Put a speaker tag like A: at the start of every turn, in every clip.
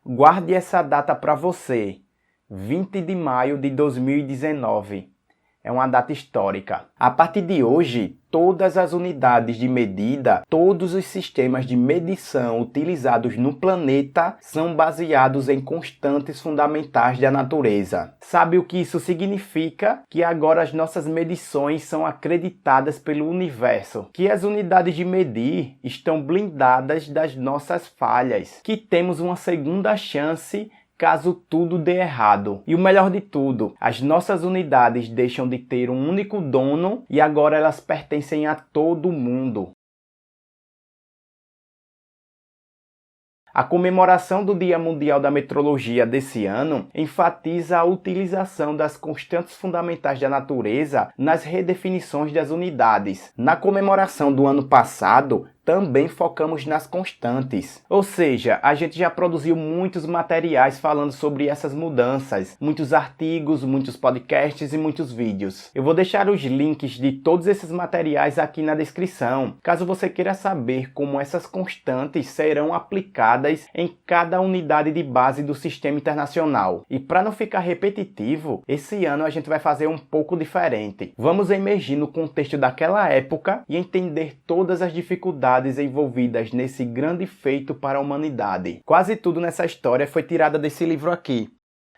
A: Guarde essa data para você, 20 de maio de 2019. É uma data histórica. A partir de hoje, todas as unidades de medida, todos os sistemas de medição utilizados no planeta são baseados em constantes fundamentais da natureza. Sabe o que isso significa? Que agora as nossas medições são acreditadas pelo universo, que as unidades de medir estão blindadas das nossas falhas, que temos uma segunda chance caso tudo dê errado. E o melhor de tudo, as nossas unidades deixam de ter um único dono e agora elas pertencem a todo mundo. A comemoração do Dia Mundial da Metrologia desse ano enfatiza a utilização das constantes fundamentais da natureza nas redefinições das unidades. Na comemoração do ano passado, também focamos nas constantes. Ou seja, a gente já produziu muitos materiais falando sobre essas mudanças, muitos artigos, muitos podcasts e muitos vídeos. Eu vou deixar os links de todos esses materiais aqui na descrição, caso você queira saber como essas constantes serão aplicadas em cada unidade de base do Sistema Internacional. E para não ficar repetitivo, esse ano a gente vai fazer um pouco diferente. Vamos emergir no contexto daquela época e entender todas as dificuldades envolvidas nesse grande feito para a humanidade. Quase tudo nessa história foi tirada desse livro aqui,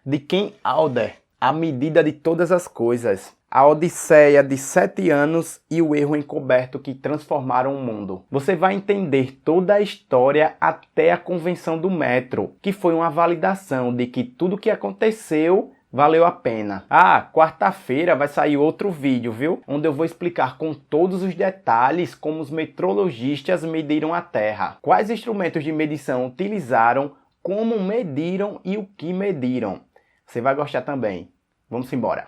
A: de Ken Wilber, A Medida de Todas as Coisas, a Odisseia de 7 anos e o erro encoberto que transformaram o mundo. Você vai entender toda a história até a Convenção do Metro, que foi uma validação de que tudo que aconteceu valeu a pena. Quarta-feira vai sair outro vídeo, viu? Onde eu vou explicar com todos os detalhes como os metrologistas mediram a Terra, quais instrumentos de medição utilizaram, como mediram e o que mediram. Você vai gostar também. Vamos embora.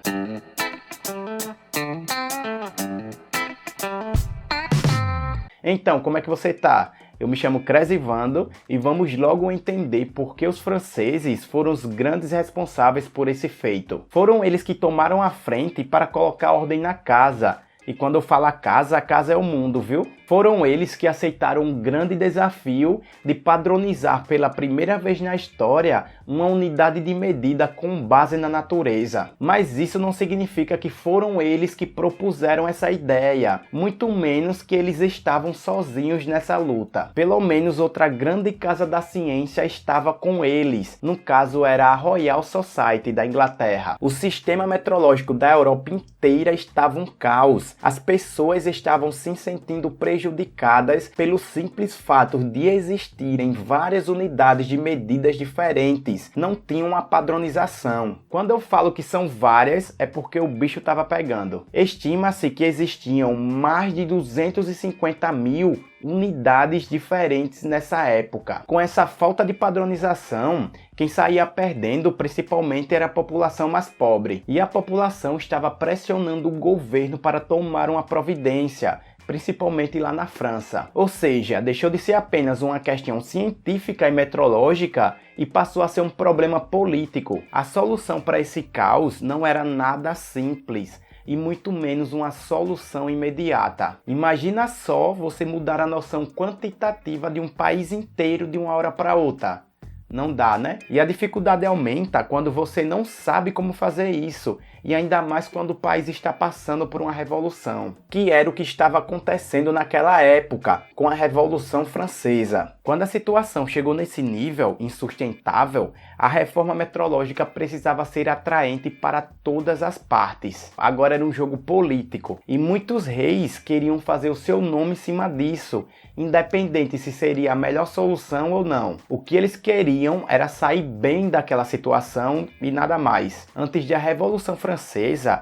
A: Então, como é que você tá? Eu me chamo Cresivando e vamos logo entender por que os franceses foram os grandes responsáveis por esse feito. Foram eles que tomaram a frente para colocar ordem na casa. E quando eu falo a casa é o mundo, viu? Foram eles que aceitaram um grande desafio de padronizar pela primeira vez na história uma unidade de medida com base na natureza. Mas isso não significa que foram eles que propuseram essa ideia, muito menos que eles estavam sozinhos nessa luta. Pelo menos outra grande casa da ciência estava com eles, no caso era a Royal Society da Inglaterra. O sistema metrológico da Europa inteira estava um caos. As pessoas estavam se sentindo prejudicadas pelo simples fato de existirem várias unidades de medidas diferentes. Não tinham uma padronização. Quando eu falo que são várias, é porque o bicho estava pegando. Estima-se que existiam mais de 250 mil unidades diferentes nessa época. Com essa falta de padronização, quem saía perdendo principalmente era a população mais pobre. E a população estava pressionando o governo para tomar uma providência, principalmente lá na França. Ou seja, deixou de ser apenas uma questão científica e metrológica e passou a ser um problema político. A solução para esse caos não era nada simples, e muito menos uma solução imediata. Imagina só você mudar a noção quantitativa de um país inteiro de uma hora para outra. Não dá, né? E a dificuldade aumenta quando você não sabe como fazer isso, e ainda mais quando o país está passando por uma revolução, que era o que estava acontecendo naquela época, com a Revolução Francesa. Quando a situação chegou nesse nível insustentável, a reforma metrológica precisava ser atraente para todas as partes. Agora era um jogo político, e muitos reis queriam fazer o seu nome em cima disso, independente se seria a melhor solução ou não. O que eles queriam era sair bem daquela situação e nada mais. Antes da Revolução Francesa,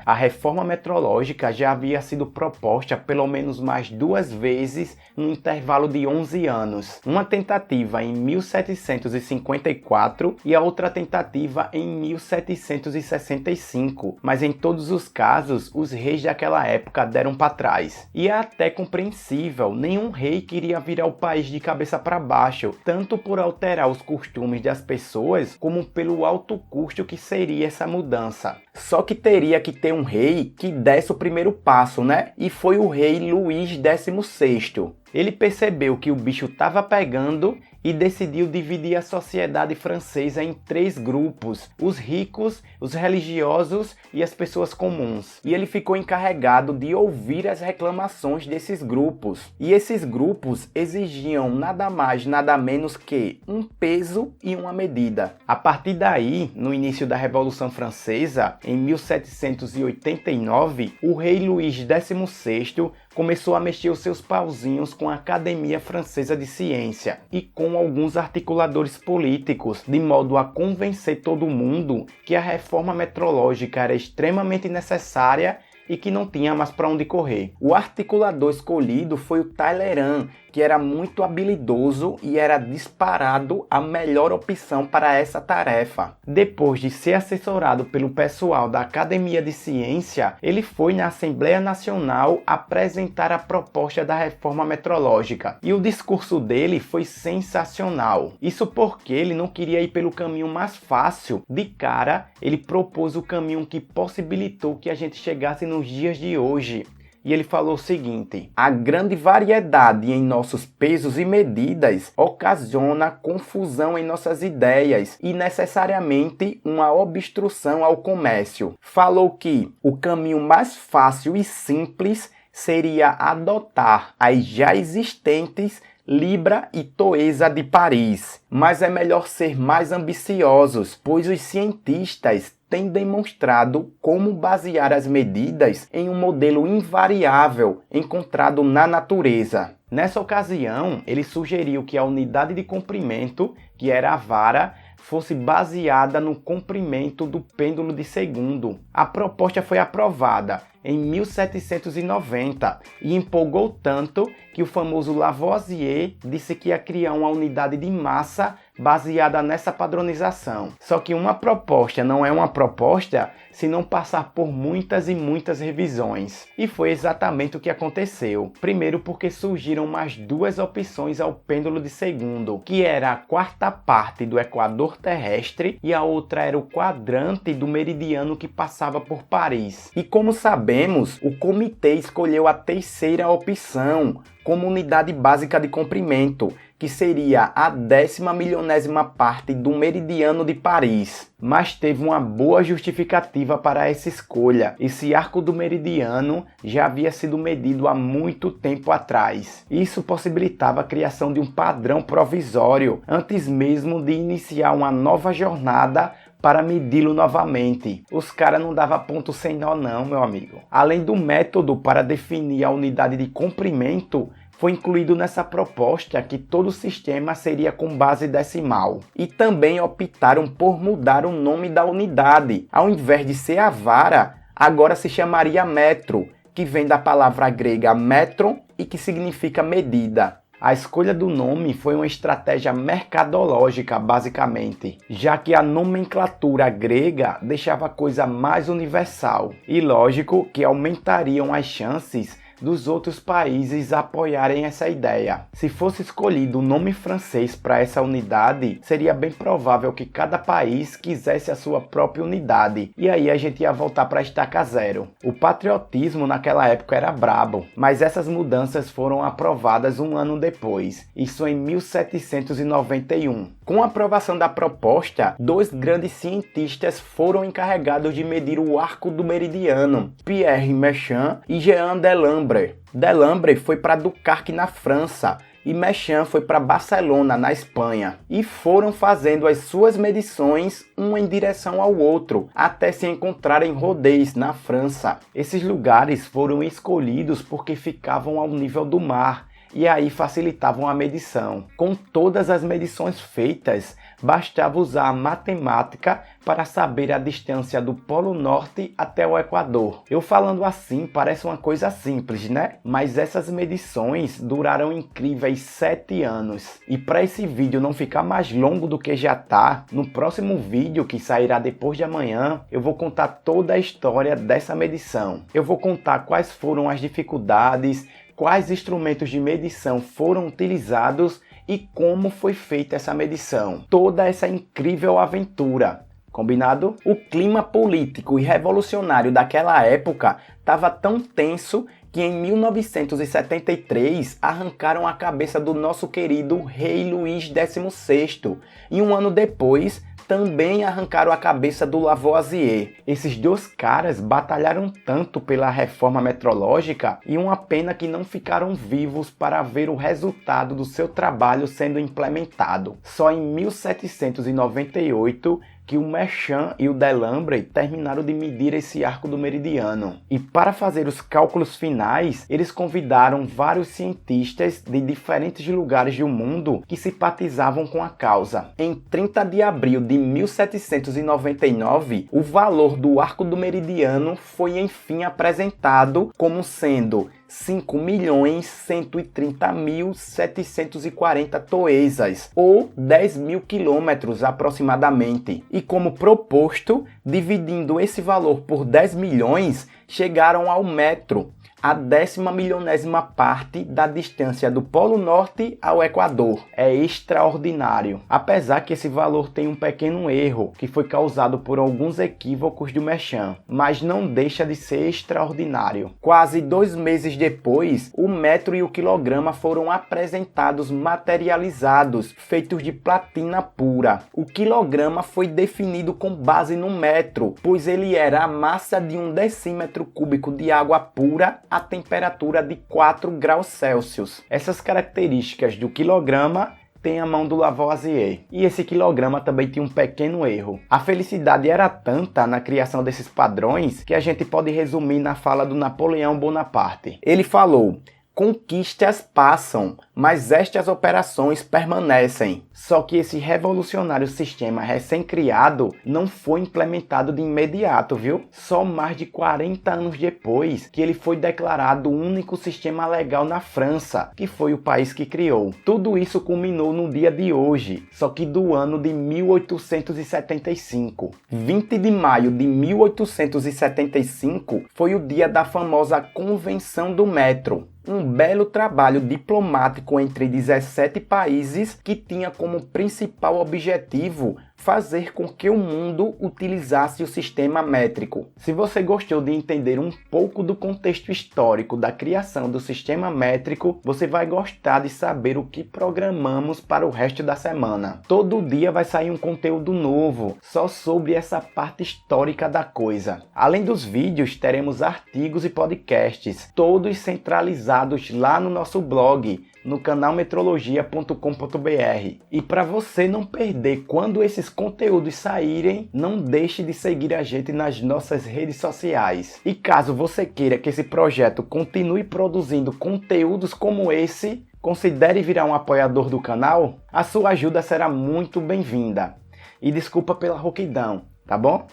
A: a reforma metrológica já havia sido proposta pelo menos mais 2 vezes no intervalo de 11 anos. Uma tentativa em 1754 e a outra tentativa em 1765, mas em todos os casos, os reis daquela época deram para trás. E é até compreensível, nenhum rei queria virar o país de cabeça para baixo, tanto por alterar os costumes das pessoas, como pelo alto custo que seria essa mudança. Só que teria que ter um rei que desse o primeiro passo, né? E foi o rei Luís XVI. Ele percebeu que o bicho estava pegando e decidiu dividir a sociedade francesa em 3 grupos: os ricos, os religiosos e as pessoas comuns. E ele ficou encarregado de ouvir as reclamações desses grupos. E esses grupos exigiam nada mais, nada menos que um peso e uma medida. A partir daí, no início da Revolução Francesa, em 1789, o rei Luís XVI começou a mexer os seus pauzinhos com a Academia Francesa de Ciência e com alguns articuladores políticos, de modo a convencer todo mundo que a reforma metrológica era extremamente necessária e que não tinha mais para onde correr. O articulador escolhido foi o Talleyrand, que era muito habilidoso e era disparado a melhor opção para essa tarefa. Depois de ser assessorado pelo pessoal da Academia de Ciência, ele foi na Assembleia Nacional apresentar a proposta da reforma metrológica. E o discurso dele foi sensacional. Isso porque ele não queria ir pelo caminho mais fácil. De cara, ele propôs o caminho que possibilitou que a gente chegasse nos dias de hoje. E ele falou o seguinte: a grande variedade em nossos pesos e medidas ocasiona confusão em nossas ideias e necessariamente uma obstrução ao comércio. Falou que o caminho mais fácil e simples seria adotar as já existentes Libra e Toesa de Paris. Mas é melhor ser mais ambiciosos, pois os cientistas têm demonstrado como basear as medidas em um modelo invariável encontrado na natureza. Nessa ocasião, ele sugeriu que a unidade de comprimento, que era a vara, fosse baseada no comprimento do pêndulo de segundo. A proposta foi aprovada em 1790 e empolgou tanto que o famoso Lavoisier disse que ia criar uma unidade de massa baseada nessa padronização. Só que uma proposta não é uma proposta se não passar por muitas e muitas revisões. E foi exatamente o que aconteceu. Primeiro porque surgiram mais 2 opções ao pêndulo de segundo, que era a 4ª parte do equador terrestre e a outra era o quadrante do meridiano que passava por Paris. E como sabemos, o comitê escolheu a 3ª opção como unidade básica de comprimento, que seria a 10ª milionésima parte do meridiano de Paris. Mas teve uma boa justificativa para essa escolha. Esse arco do meridiano já havia sido medido há muito tempo atrás. Isso possibilitava a criação de um padrão provisório, antes mesmo de iniciar uma nova jornada para medi-lo novamente. Os caras não davam ponto sem nó não, meu amigo. Além do método para definir a unidade de comprimento, foi incluído nessa proposta que todo o sistema seria com base decimal. E também optaram por mudar o nome da unidade. Ao invés de ser a vara, agora se chamaria metro, que vem da palavra grega metron e que significa medida. A escolha do nome foi uma estratégia mercadológica, basicamente, já que a nomenclatura grega deixava a coisa mais universal. E lógico que aumentariam as chances dos outros países apoiarem essa ideia. Se fosse escolhido o nome francês para essa unidade, seria bem provável que cada país quisesse a sua própria unidade, e aí a gente ia voltar para a estaca zero. O patriotismo naquela época era brabo, mas essas mudanças foram aprovadas um ano depois, isso em 1791. Com a aprovação da proposta, 2 grandes cientistas foram encarregados de medir o arco do meridiano, Pierre Méchain e Jean Delambre. Delambre foi para Dunkerque, na França, e Méchain foi para Barcelona, na Espanha, e foram fazendo as suas medições um em direção ao outro, até se encontrarem em Rodez, na França. Esses lugares foram escolhidos porque ficavam ao nível do mar, e aí facilitavam a medição. Com todas as medições feitas, bastava usar a matemática para saber a distância do Polo Norte até o Equador. Eu falando assim parece uma coisa simples, né? Mas essas medições duraram incríveis 7 anos. E para esse vídeo não ficar mais longo do que já tá, no próximo vídeo que sairá depois de amanhã, eu vou contar toda a história dessa medição. Eu vou contar quais foram as dificuldades, quais instrumentos de medição foram utilizados e como foi feita essa medição. Toda essa incrível aventura. Combinado? O clima político e revolucionário daquela época estava tão tenso que em 1973 arrancaram a cabeça do nosso querido rei Luís XVI e um ano depois também arrancaram a cabeça do Lavoisier. Esses dois caras batalharam tanto pela reforma metrológica e uma pena que não ficaram vivos para ver o resultado do seu trabalho sendo implementado. Só em 1798 que o Merchant e o Delambre terminaram de medir esse arco do meridiano. E para fazer os cálculos finais, eles convidaram vários cientistas de diferentes lugares do mundo que simpatizavam com a causa. Em 30 de abril de 1799, o valor do arco do meridiano foi enfim apresentado como sendo 5.130.740 toesas, ou 10.000 quilômetros aproximadamente. E como proposto, dividindo esse valor por 10 milhões, chegaram ao metro, a 10.000.000ª parte da distância do Polo Norte ao Equador. É extraordinário. Apesar que esse valor tem um pequeno erro, que foi causado por alguns equívocos do Merchant, mas não deixa de ser extraordinário. Quase 2 meses depois, o metro e o quilograma foram apresentados materializados, feitos de platina pura. O quilograma foi definido com base no metro, pois ele era a massa de 1 decímetro cúbico de água pura a temperatura de 4 graus Celsius. Essas características do quilograma tem a mão do Lavoisier. E esse quilograma também tinha um pequeno erro. A felicidade era tanta na criação desses padrões que a gente pode resumir na fala do Napoleão Bonaparte. Ele falou: conquistas passam, mas estas operações permanecem. Só que esse revolucionário sistema recém-criado não foi implementado de imediato, viu? Só mais de 40 anos depois que ele foi declarado o único sistema legal na França, que foi o país que criou. Tudo isso culminou no dia de hoje, só que do ano de 1875. 20 de maio de 1875 foi o dia da famosa Convenção do Metro. Um belo trabalho diplomático entre 17 países que tinha como principal objetivo fazer com que o mundo utilizasse o sistema métrico. Se você gostou de entender um pouco do contexto histórico da criação do sistema métrico, você vai gostar de saber o que programamos para o resto da semana. Todo dia vai sair um conteúdo novo, só sobre essa parte histórica da coisa. Além dos vídeos, teremos artigos e podcasts, todos centralizados lá no nosso blog, no canal metrologia.com.br. E para você não perder quando esses conteúdos saírem, não deixe de seguir a gente nas nossas redes sociais. E caso você queira que esse projeto continue produzindo conteúdos como esse, considere virar um apoiador do canal. A sua ajuda será muito bem-vinda. E desculpa pela rouquidão, tá bom?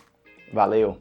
A: Valeu!